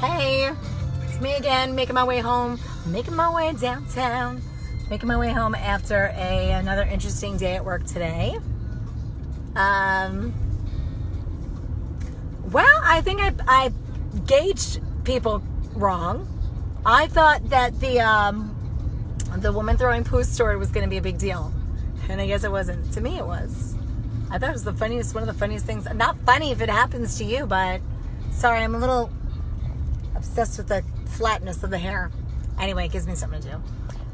Hey, it's me again, making my way home, making my way downtown, making my way home after another interesting day at work today. Well, I think I gauged people wrong. I thought that the woman throwing poo story was going to be a big deal, and I guess it wasn't. To me, it was. I thought it was one of the funniest things. Not funny if it happens to you, but sorry, I'm a little obsessed with the flatness of the hair. Anyway, it gives me something to do.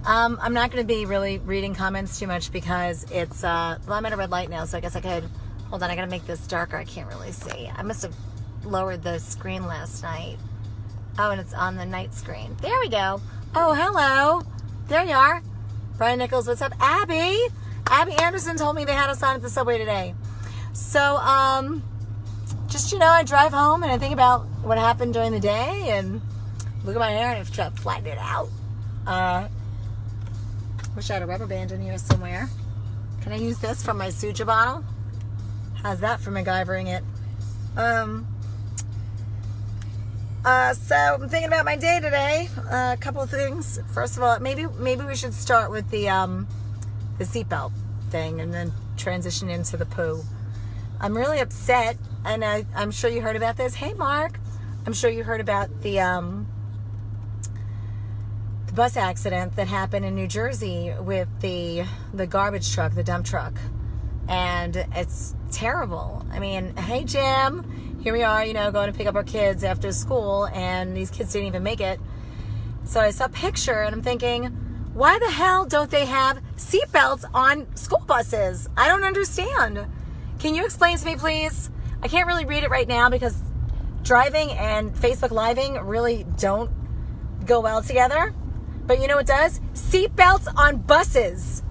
I'm not going to be really reading comments too much because it's, I'm at a red light now, so I guess I could, hold on, I got to make this darker. I can't really see. I must have lowered the screen last night. Oh, and it's on the night screen. There we go. Oh, hello. There you are. Brian Nichols, what's up? Abby Anderson told me they had us on at the subway today. So, just, I drive home and I think about what happened during the day and look at my hair and I've tried to flatten it out. Wish I had a rubber band in here somewhere. Can I use this from my Suja bottle? How's that for MacGyvering it? So I'm thinking about my day today. A couple of things. First of all, maybe we should start with the seatbelt thing and then transition into the poo. I'm really upset, and I'm sure you heard about this. Hey, Mark. I'm sure you heard about the bus accident that happened in New Jersey with the garbage truck, the dump truck. And it's terrible. I mean, hey, Jim. Here we are, going to pick up our kids after school, and these kids didn't even make it. So I saw a picture, and I'm thinking, why the hell don't they have seatbelts on school buses? I don't understand. Can you explain to me, please? I can't really read it right now because driving and Facebook Living really don't go well together. But you know what does? Seatbelts on buses.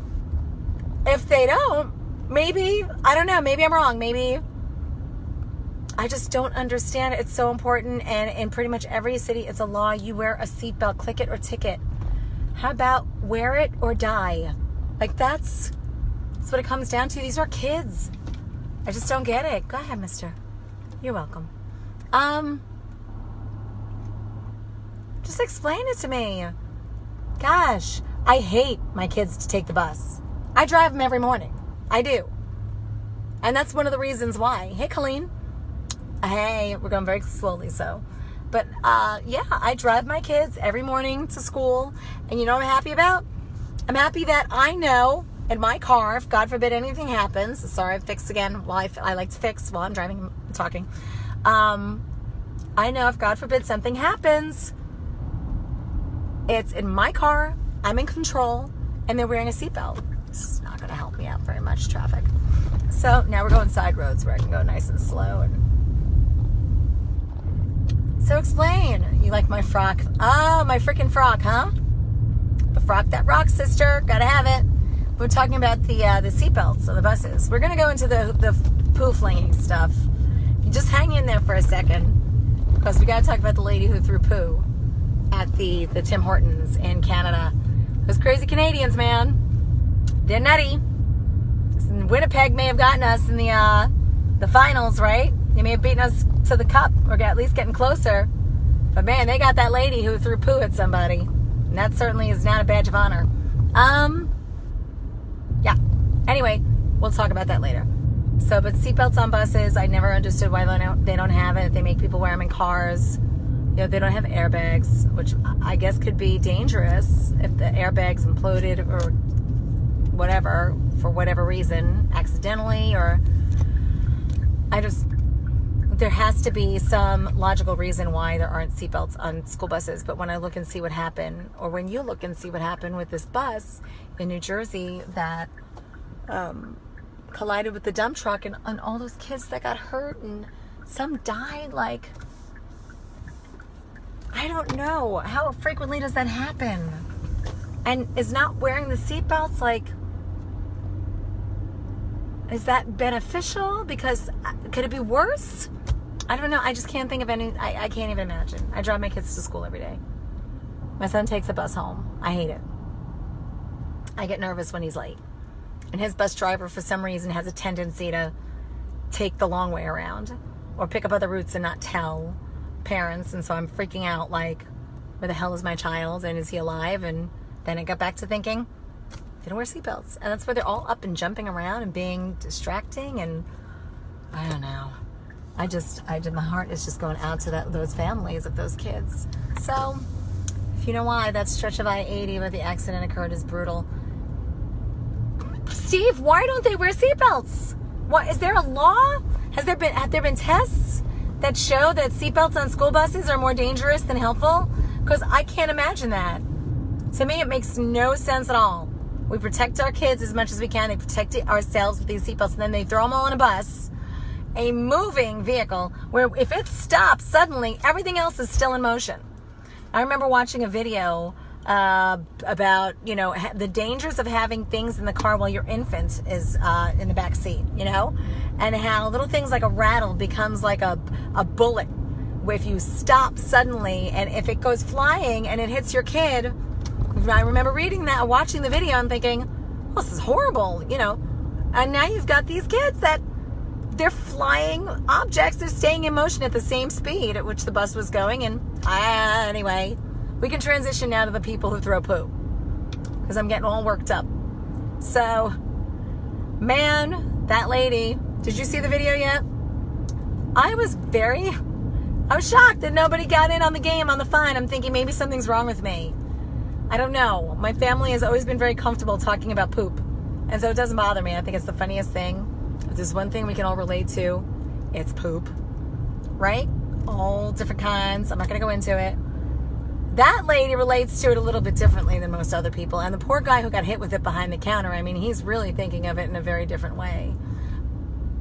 If they don't, maybe, I don't know, maybe I'm wrong. Maybe I just don't understand. It's so important. And in pretty much every city, it's a law. You wear a seatbelt, click it or ticket. How about wear it or die? Like that's what it comes down to. These are kids. I just don't get it. Go ahead, mister. You're welcome. Just explain it to me. Gosh, I hate my kids to take the bus. I drive them every morning. I do. And that's one of the reasons why. Hey, Colleen. Hey, we're going very slowly, so. But, yeah, I drive my kids every morning to school. And you know what I'm happy about? I'm happy that I know in my car, if God forbid anything happens. Sorry, I fixed again. Well, I like to fix while I'm driving and talking. I know if God forbid something happens, it's in my car, I'm in control, and they're wearing a seatbelt. This is not going to help me out very much, traffic. So now we're going side roads where I can go nice and slow. So explain. You like my frock? Oh, my freaking frock, huh? The frock that rocks, sister. Gotta have it. We're talking about the seatbelts on the buses. We're going to go into the poo flinging stuff. You just hang in there for a second because we got to talk about the lady who threw poo at the Tim Hortons in Canada. Those crazy Canadians, man. They're nutty. Winnipeg may have gotten us in the finals, right? They may have beaten us to the cup or at least getting closer. But man, they got that lady who threw poo at somebody. And that certainly is not a badge of honor. Yeah. Anyway, we'll talk about that later. So, but seatbelts on buses, I never understood why they don't have it. They make people wear them in cars. They don't have airbags, which I guess could be dangerous if the airbags imploded or whatever, for whatever reason, accidentally, or there has to be some logical reason why there aren't seatbelts on school buses. But when I look and see what happened, or when you look and see what happened with this bus in New Jersey that collided with the dump truck and all those kids that got hurt and some died, like, I don't know. How frequently does that happen? And is not wearing the seatbelts, like, is that beneficial? Because could it be worse? I don't know. I just can't think of any. I can't even imagine. I drive my kids to school every day. My son takes a bus home. I hate it. I get nervous when he's late. And his bus driver, for some reason, has a tendency to take the long way around or pick up other routes and not tell parents, and so I'm freaking out, like, where the hell is my child, and is he alive? And then I got back to thinking, they don't wear seatbelts, and that's where they're all up and jumping around and being distracting, and I don't know. My heart is just going out to those families of those kids. So, if you know why that stretch of I-80 where the accident occurred is brutal. Steve, why don't they wear seatbelts? What, is there a law? Have there been tests that show that seatbelts on school buses are more dangerous than helpful? Because I can't imagine that. To me, it makes no sense at all. We protect our kids as much as we can. They protect ourselves with these seatbelts, and then they throw them all in a bus, a moving vehicle, where if it stops suddenly, everything else is still in motion. I remember watching a video about, the dangers of having things in the car while your infant is in the back seat, and how little things like a rattle becomes like a bullet. If you stop suddenly, and if it goes flying and it hits your kid, I remember reading that, watching the video and thinking, well, this is horrible, and now you've got these kids that they're flying objects, they're staying in motion at the same speed at which the bus was going. And anyway, we can transition now to the people who throw poo, because I'm getting all worked up. So, man, that lady, did you see the video yet? I was shocked that nobody got in on the game, on the fun. I'm thinking maybe something's wrong with me. I don't know. My family has always been very comfortable talking about poop, and so it doesn't bother me. I think it's the funniest thing. If there's one thing we can all relate to, it's poop, right? All different kinds. I'm not going to go into it. That lady relates to it a little bit differently than most other people, and the poor guy who got hit with it behind the counter, I mean, he's really thinking of it in a very different way.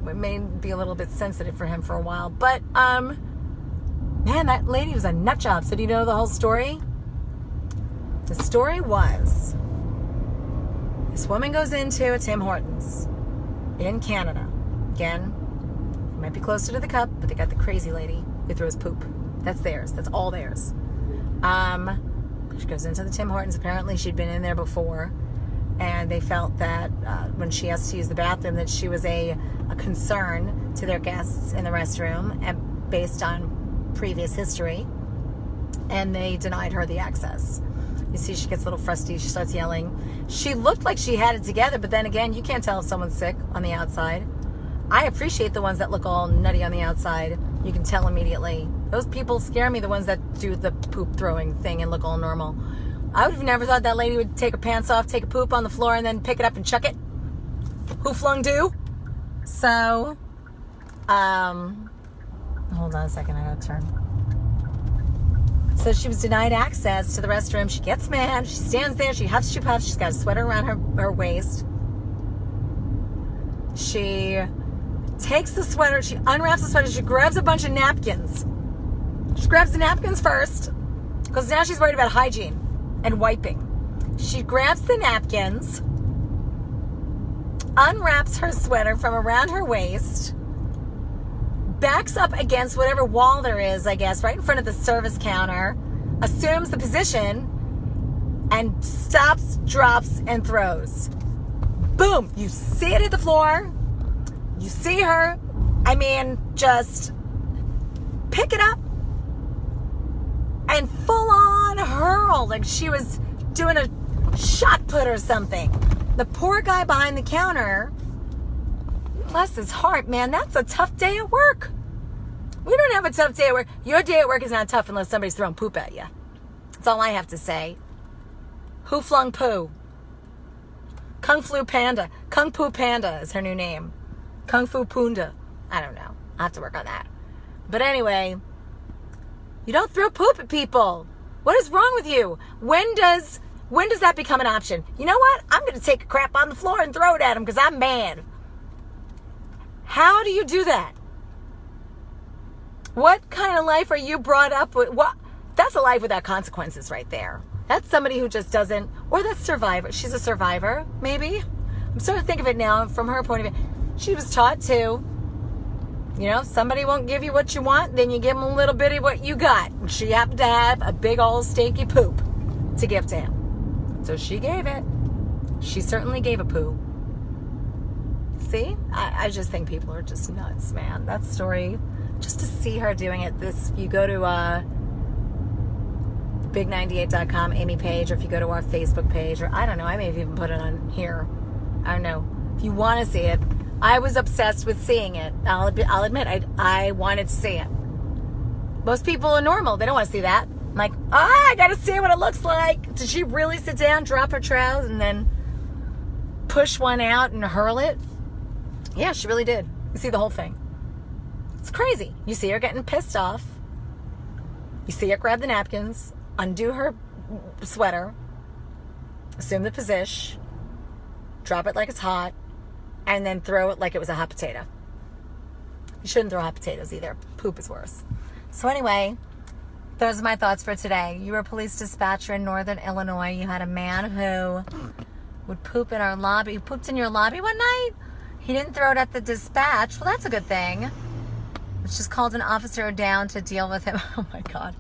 It may be a little bit sensitive for him for a while, but man, that lady was a nut job. So do you know the whole story? The story was, this woman goes into a Tim Hortons in Canada. Again, it might be closer to the cup, but they got the crazy lady who throws poop. That's theirs. That's all theirs. She goes into the Tim Hortons. Apparently she'd been in there before, and they felt that when she asked to use the bathroom, that she was a concern to their guests in the restroom, and based on previous history, and they denied her the access. You see, she gets a little frusty. She starts yelling. She looked like she had it together, but then again, you can't tell if someone's sick on the outside. I appreciate the ones that look all nutty on the outside. You can tell immediately. Those people scare me, the ones that do the poop throwing thing and look all normal. I would have never thought that lady would take her pants off, take a poop on the floor, and then pick it up and chuck it. Who flung do? So, hold on a second, I gotta turn. So she was denied access to the restroom. She gets mad. She stands there. She huffs, she puffs. She's got a sweater around her waist. She takes the sweater. She unwraps the sweater. She grabs a bunch of napkins. She grabs the napkins first, because now she's worried about hygiene and wiping. She grabs the napkins, unwraps her sweater from around her waist, backs up against whatever wall there is, I guess, right in front of the service counter, assumes the position, and stops, drops, and throws. Boom! You see it hit the floor. You see her, just pick it up and full on hurl like she was doing a shot put or something. The poor guy behind the counter, bless his heart, man, that's a tough day at work. We don't have a tough day at work. Your day at work is not tough unless somebody's throwing poop at you. That's all I have to say. Who flung poo? Kung Fu Panda. Kung Fu Panda is her new name. Kung Fu Punda. I don't know. I'll have to work on that. But anyway, you don't throw poop at people. What is wrong with you? When does that become an option? You know what? I'm going to take a crap on the floor and throw it at them because I'm mad. How do you do that? What kind of life are you brought up with? What? That's a life without consequences right there. That's somebody who just doesn't, or that's survivor. She's a survivor, maybe. I'm starting to think of it now from her point of view. She was taught to, if somebody won't give you what you want, then you give them a little bit of what you got. And she happened to have a big old stinky poop to give to him. So she gave it. She certainly gave a poo. See? I just think people are just nuts, man. That story just to see her doing it. You go to big98.com, Amy page, or if you go to our Facebook page, or I don't know, I may have even put it on here. I don't know. If you want to see it, I was obsessed with seeing it. I'll admit, I wanted to see it. Most people are normal. They don't want to see that. I'm like, I got to see what it looks like. Did she really sit down, drop her trousers, and then push one out and hurl it? Yeah, she really did. You see the whole thing. It's crazy. You see her getting pissed off. You see her grab the napkins, undo her sweater, assume the position, drop it like it's hot, and then throw it like it was a hot potato. You shouldn't throw hot potatoes either. Poop is worse. So anyway, those are my thoughts for today. You were a police dispatcher in Northern Illinois. You had a man who would poop in our lobby. He pooped in your lobby one night. He didn't throw it at the dispatch. Well, that's a good thing. It's just called an officer down to deal with him. Oh my God.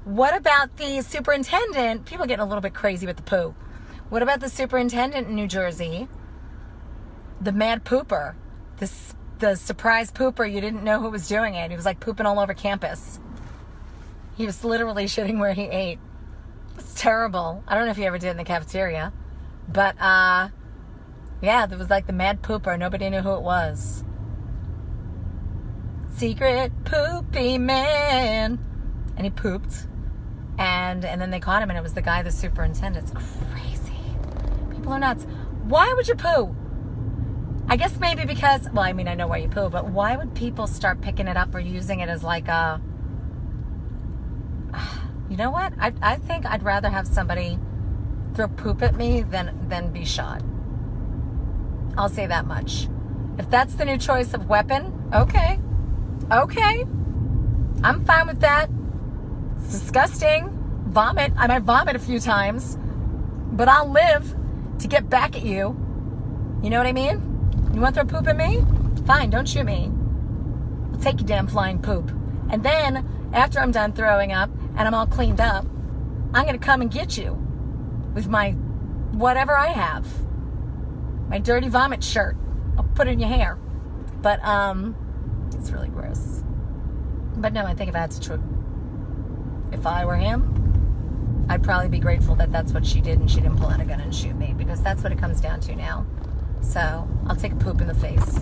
What about the superintendent? People are getting a little bit crazy with the poo. What about the superintendent in New Jersey? The mad pooper. The surprise pooper. You didn't know who was doing it. He was like pooping all over campus. He was literally shitting where he ate. It's terrible. I don't know if you ever did it in the cafeteria. But, yeah, there was like the mad pooper. Nobody knew who it was. Secret poopy man. And he pooped. And then they caught him, and it was the guy, the superintendent. It's crazy. People are nuts. Why would you poo? I guess maybe because, well, I mean, I know why you poo, but why would people start picking it up or using it as like a, you know what? I think I'd rather have somebody throw poop at me than be shot. I'll say that much. If that's the new choice of weapon, okay. I'm fine with that. It's disgusting. Vomit. I might vomit a few times, but I'll live to get back at you. You know what I mean? You want to throw poop at me? Fine, don't shoot me. I'll take your damn flying poop. And then, after I'm done throwing up and I'm all cleaned up, I'm going to come and get you with my whatever I have. My dirty vomit shirt. I'll put it in your hair. But, it's really gross. But no, I think if that's true, if I were him, I'd probably be grateful that that's what she did and she didn't pull out a gun and shoot me, because that's what it comes down to now. So I'll take a poop in the face.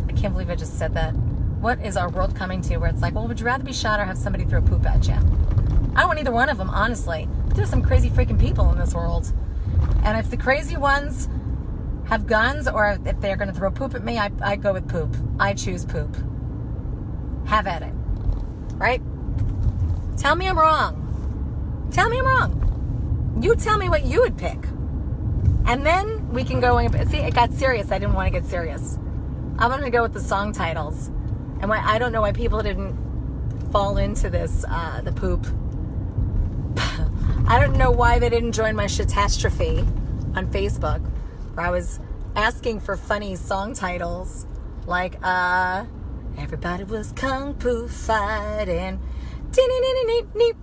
I can't believe I just said that. What is our world coming to where it's like, well, would you rather be shot or have somebody throw poop at you? I don't want either one of them, honestly. There's some crazy freaking people in this world. And if the crazy ones have guns, or if they're going to throw poop at me, I go with poop. I choose poop. Have at it. Right? Tell me I'm wrong. Tell me I'm wrong. You tell me what you would pick. And then we can go and see, it got serious. I didn't want to get serious. I wanted to go with the song titles. And why I don't know why people didn't fall into this, the poop. I don't know why they didn't join my Shatastrophe on Facebook, where I was asking for funny song titles like everybody was kung fu fighting,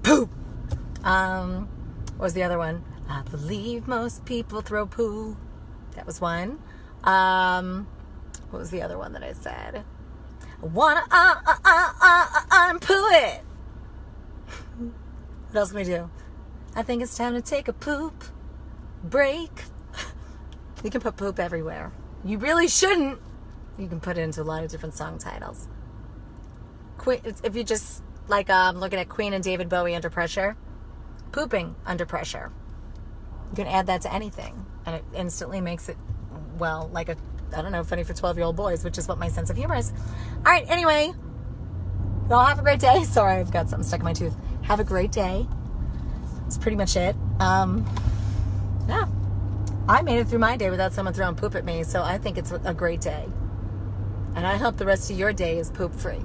poop. What was the other one? I believe most people throw poo. That was one. What was the other one that I said? I wanna poo it. What else can we do? I think it's time to take a poop break. You can put poop everywhere. You really shouldn't. You can put it into a lot of different song titles. If you just, like, looking at Queen and David Bowie Under Pressure, pooping under pressure. You can add that to anything, and it instantly makes it, well, like funny for 12-year-old boys, which is what my sense of humor is. All right, anyway, y'all have a great day. Sorry, I've got something stuck in my tooth. Have a great day. That's pretty much it. Yeah. I made it through my day without someone throwing poop at me, so I think it's a great day. And I hope the rest of your day is poop-free.